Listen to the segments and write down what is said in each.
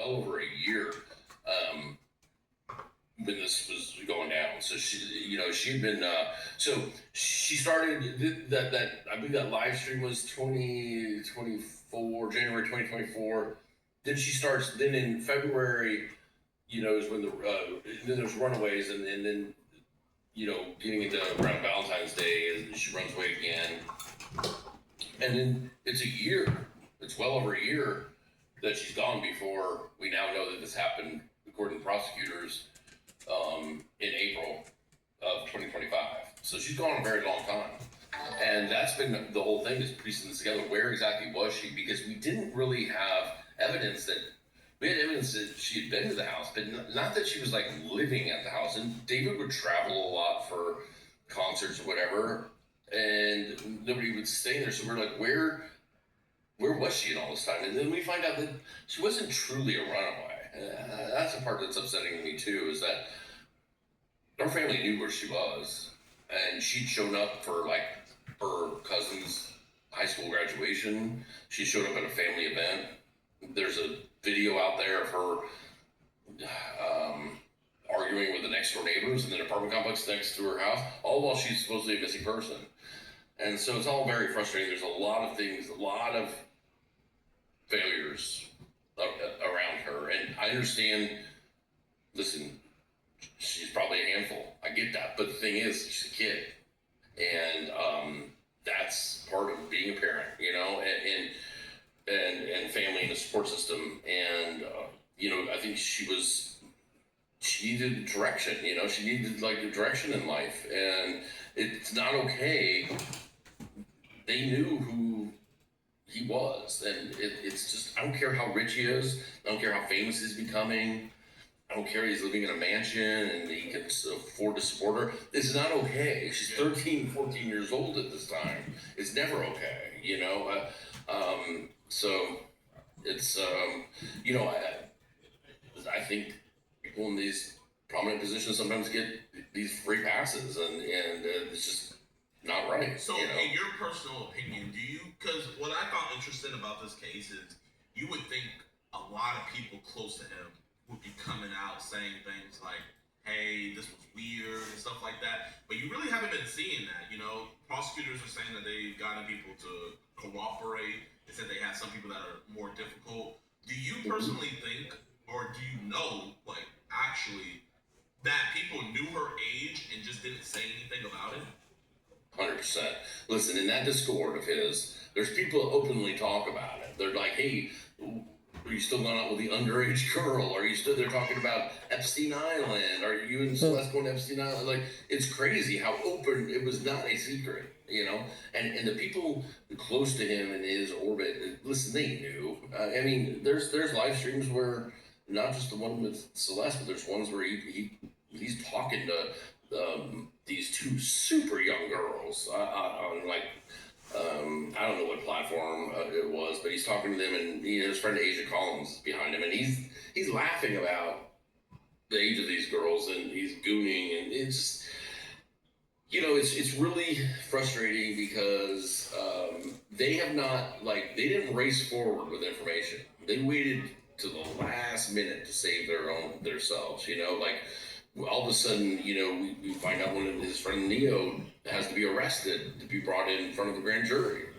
well over a year when this was going down. So she had been. So she started that. I believe that live stream was 2024, January 2024. Then she starts. Then in February, is when then there's Runaways, and then getting into around Valentine's Day, and she runs away again. And then it's a year. It's well over a year that she's gone before we now know that this happened, according to prosecutors, in April of 2025. So she's gone a very long time. And that's been the whole thing, is piecing this together. Where exactly was she? Because we didn't really have evidence that, we had evidence that she had been to the house, but not that she was like living at the house. And David would travel a lot for concerts or whatever, and nobody would stay there. So we're like, where was she in all this time? And then we find out that she wasn't truly a runaway. That's the part that's upsetting to me too, is that our family knew where she was, and she'd shown up for like her cousin's high school graduation. She showed up at a family event. There's a video out there of her arguing with the next door neighbors in the apartment complex next to her house, all while she's supposedly a missing person. And so it's all very frustrating. There's a lot of things, a lot of failures around her. And I understand, listen, she's probably a handful. I get that. But the thing is, she's a kid. And that's part of being a parent, and family and the support system. And, I think she needed direction, she needed like a direction in life. And it's not okay. They knew who he was. And it's just, I don't care how rich he is. I don't care how famous he's becoming. I don't care he's living in a mansion and he can afford to support her. It's not okay. She's 13, 14 years old at this time. It's never okay, so it's, I think people in these prominent positions sometimes get these free passes, and it's just not right. So, in your personal opinion, because what I found interesting about this case is you would think a lot of people close to him would be coming out saying things like, hey, this was weird and stuff like that, but you really haven't been seeing that. Prosecutors are saying that they've gotten people to cooperate. They said they have some people that are more difficult. Do you personally think, or do you know, like, actually, that people knew her age and just didn't say anything about it? 100%. Listen, in that Discord of his, there's people that openly talk about it. They're like, hey, are you still going out with the underage girl? Are you still there talking about Epstein Island? Are you and Celeste going to Epstein Island? Like, it's crazy how open, it was not a secret, and the people close to him in his orbit, listen, they knew. There's live streams where, not just the one with Celeste, but there's ones where he's talking to these two super young girls on like, I don't know what platform it was, but he's talking to them, and his friend Asia Collins behind him, and he's laughing about the age of these girls, and he's gooning, and it's it's really frustrating because they have not, like, they didn't race forward with information. They waited to the last minute to save themselves. Like, all of a sudden, we find out one of his friend Neo has to be arrested to be brought in front of the grand jury.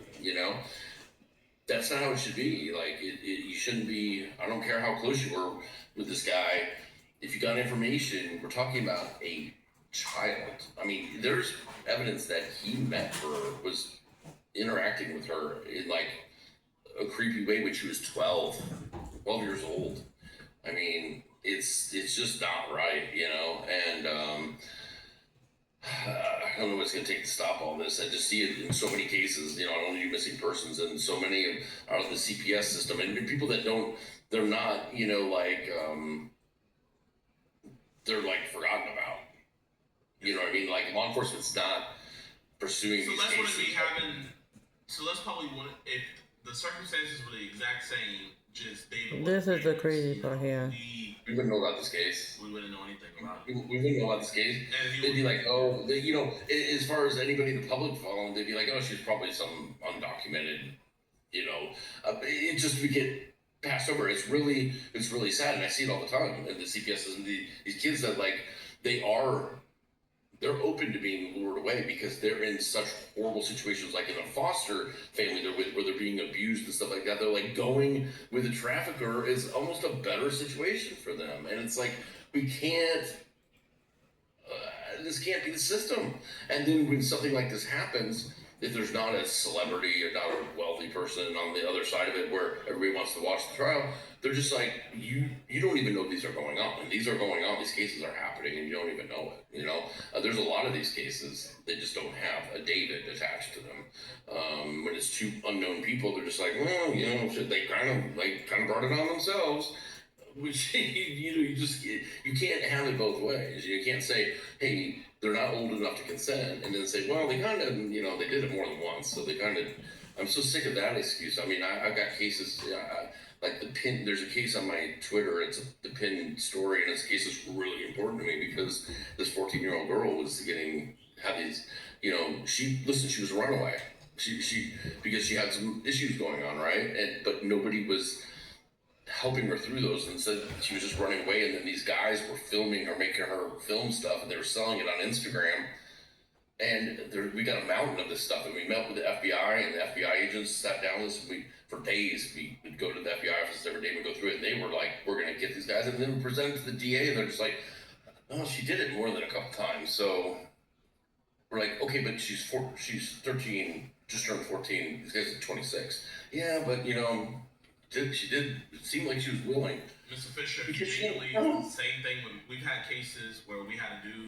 That's not how it should be. Like, you shouldn't be. I don't care how close you were with this guy. If you got information, we're talking about a child. There's evidence that he met her, was interacting with her in like a creepy way when she was 12 years old. It's just not right, and I don't know what it's going to take to stop all this. I just see it in so many cases, not only missing persons, and so many out of the CPS system, and people that they're not, they're like forgotten about. Like, law enforcement's not pursuing these cases. Wouldn't be having, Celeste probably wouldn't, if the circumstances were the exact same, just David. This is the crazy part here. We wouldn't know about this case. We wouldn't know anything about it. We wouldn't know about this case. They'd be like, as far as anybody in the public following, they'd be like, oh, she's probably some undocumented, it just, we get passed over. It's really sad, and I see it all the time. And the CPSs and these kids that like they're open to being lured away because they're in such horrible situations, like in a foster family, where they're being abused and stuff like that. They're like going with a trafficker is almost a better situation for them, and it's like we can't. This can't be the system. And then when something like this happens, if there's not a celebrity or not a wealthy person on the other side of it where everybody wants to watch the trial, they're just like, you don't even know these are going on. And these are going on. These cases are happening, and you don't even know it. You know, there's a lot of these cases they just don't have a David attached to them. When it's two unknown people, they're just like, well, you know, they kind of brought it on themselves. Which you can't have it both ways. You can't say, hey, they're not old enough to consent, and then say, well, they kind of, you know, they did it more than once, so they kind of. I'm so sick of that excuse. I mean, I've got cases like the pin. There's a case on my Twitter. It's the pin story, and this case is really important to me because this 14-year-old girl was had these, you know, she was a runaway. She because she had some issues going on, right? But nobody was helping her through those, and said she was just running away, and then these guys were filming her, making her film stuff, and they were selling it on Instagram. And we got a mountain of this stuff, and we met with the FBI, and the FBI agents sat down with us. For days we'd go to the FBI office every day, we'd go through it, and they were like, we're going to get these guys, and then we presented to the DA, and they're just like, oh, she did it more than a couple times. So we're like, okay, but she's 13, just turned 14, these guys are 26. Yeah, but you know, she did. It seemed like she was willing. Mr. Fisher, Because conveniently, it's the same thing when we've had cases where we had a dude